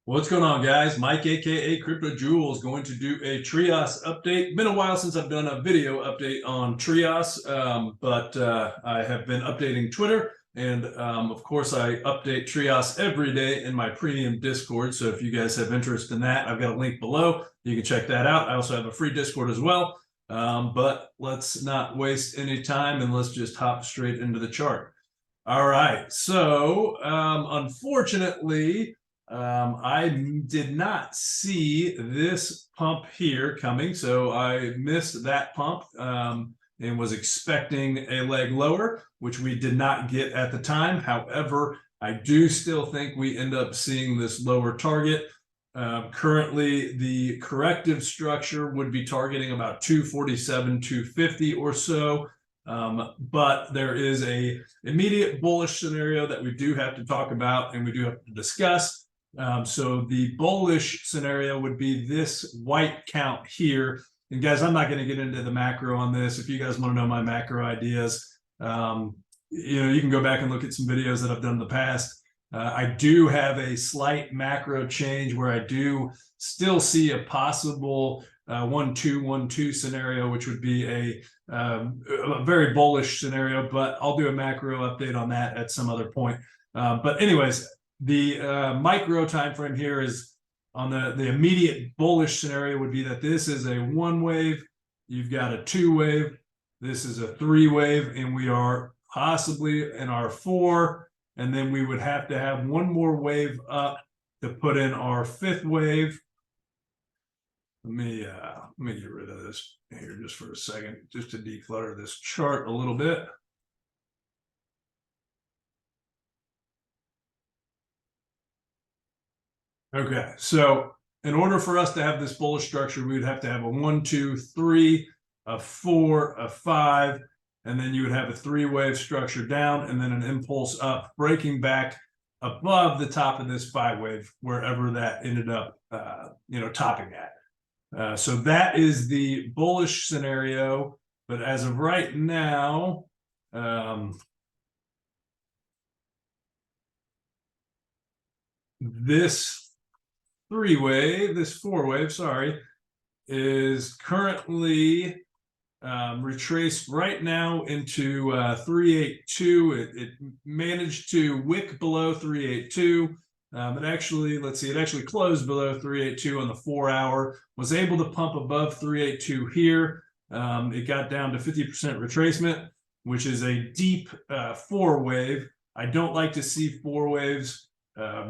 What's going on, guys? Mike, aka Crypto Jewels, going to do a Trias update. Been a while since I've done a video update on Trias, but I have been updating Twitter, and of course, I update Trias every day in my premium Discord. So if you guys have interest in that, I've got a link below. You can check that out. I also have a free Discord as well. But let's not waste any time and let's just hop straight into the chart. All right. So unfortunately, I did not see this pump here coming, so I missed that pump and was expecting a leg lower, which we did not get at the time. However, I do still think we end up seeing this lower target. Currently, the corrective structure would be targeting about 247, 250 or so. But there is a immediate bullish scenario that we do have to talk about and we do have to discuss. So the bullish scenario would be this white count here. And guys, I'm not going to get into the macro on this. If you guys want to know my macro ideas, you can go back and look at some videos that I've done in the past. I do have a slight macro change where I do still see a possible 1-2-1-2 scenario, which would be a very bullish scenario, but I'll do a macro update on that at some other point. But anyways, the micro time frame here is on the immediate bullish scenario would be that this is a 1 wave, you've got a 2 wave, this is a 3 wave, and we are possibly in our 4, and then we would have to have 1 more wave up to put in our 5th wave. Let me get rid of this here just for a second, just to declutter this chart a little bit. Okay, so in order for us to have this bullish structure, we would have to have a 1, 2, 3, a 4, a 5, and then you would have a 3-wave structure down, and then an impulse up, breaking back above the top of this 5-wave, wherever that ended up, topping at. So that is the bullish scenario. But as of right now, this 4-wave, sorry, is currently retraced right now into 382. It managed to wick below 382. It actually closed below 382 on the 4-hour, was able to pump above 382 here. It got down to 50% retracement, which is a deep 4-wave. I don't like to see 4 waves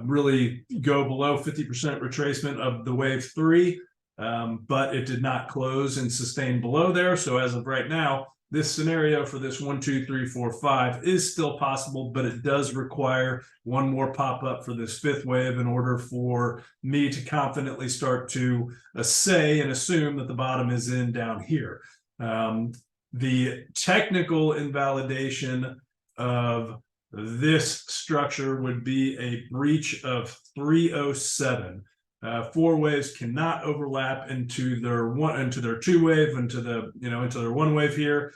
really go below 50% retracement of the wave 3. But it did not close and sustain below there. So as of right now, this scenario for this 1, 2, 3, 4, 5 is still possible, but it does require 1 more pop up for this 5th wave in order for me to confidently start to say and assume that the bottom is in down here. The technical invalidation of this structure would be a breach of 307. 4 waves cannot overlap into their 2 wave, into their 1 wave here.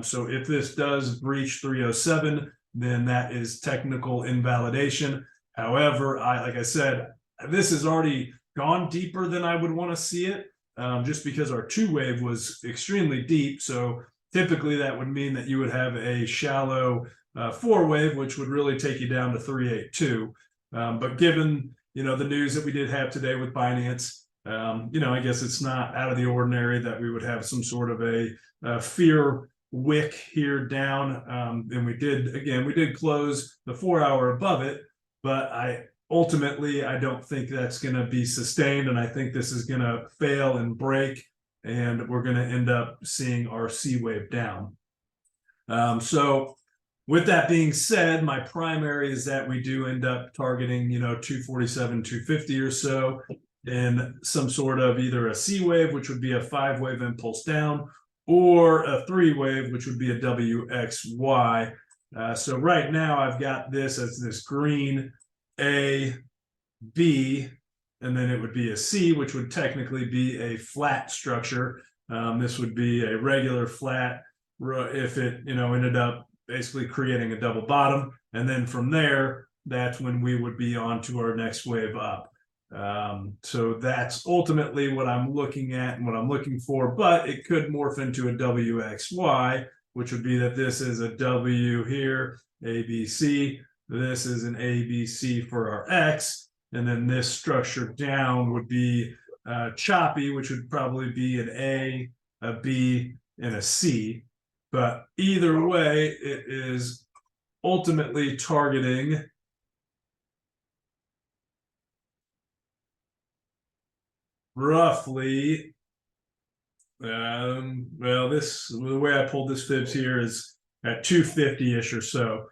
So if this does breach 307, then that is technical invalidation. However, like I said, this has already gone deeper than I would want to see it, just because our 2 wave was extremely deep. So typically that would mean that you would have a shallow 4 wave, which would really take you down to 382. But given the news that we did have today with Binance, I guess it's not out of the ordinary that we would have some sort of a fear wick here down. And we did close the 4-hour above it, but ultimately I don't think that's going to be sustained, and I think this is going to fail and break, and we're going to end up seeing our C wave down. So with that being said, my primary is that we do end up targeting, 247, 250 or so in some sort of either a C wave, which would be a 5-wave impulse down, or a 3-wave, which would be a WXY. So right now I've got this as this green A, B, and then it would be a C, which would technically be a flat structure. This would be a regular flat if it, ended up basically creating a double bottom. And then from there, that's when we would be on to our next wave up. So that's ultimately what I'm looking at and what I'm looking for, but it could morph into a WXY, which would be that this is a W here, ABC. This is an ABC for our X, and then this structure down would be choppy, which would probably be an a B, and a C. But either way, it is ultimately targeting roughly, well, the way I pulled this fibs here is at 250-ish or so,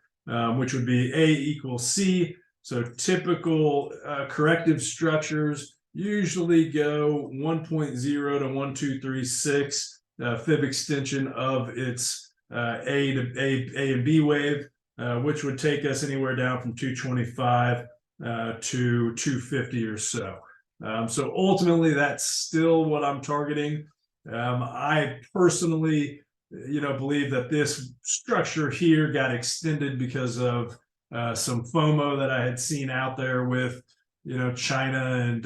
which would be A equals C. So typical corrective structures usually go 1.0 to 1236 fib extension of its A and B wave, which would take us anywhere down from 225 to 250 or so. So ultimately, that's still what I'm targeting. I personally, believe that this structure here got extended because of some FOMO that I had seen out there with, China and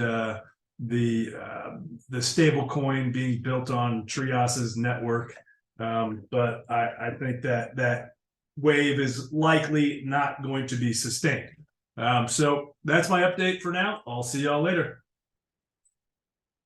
the stable coin being built on Trias's network. But I think that wave is likely not going to be sustained. So that's my update for now. I'll see y'all later.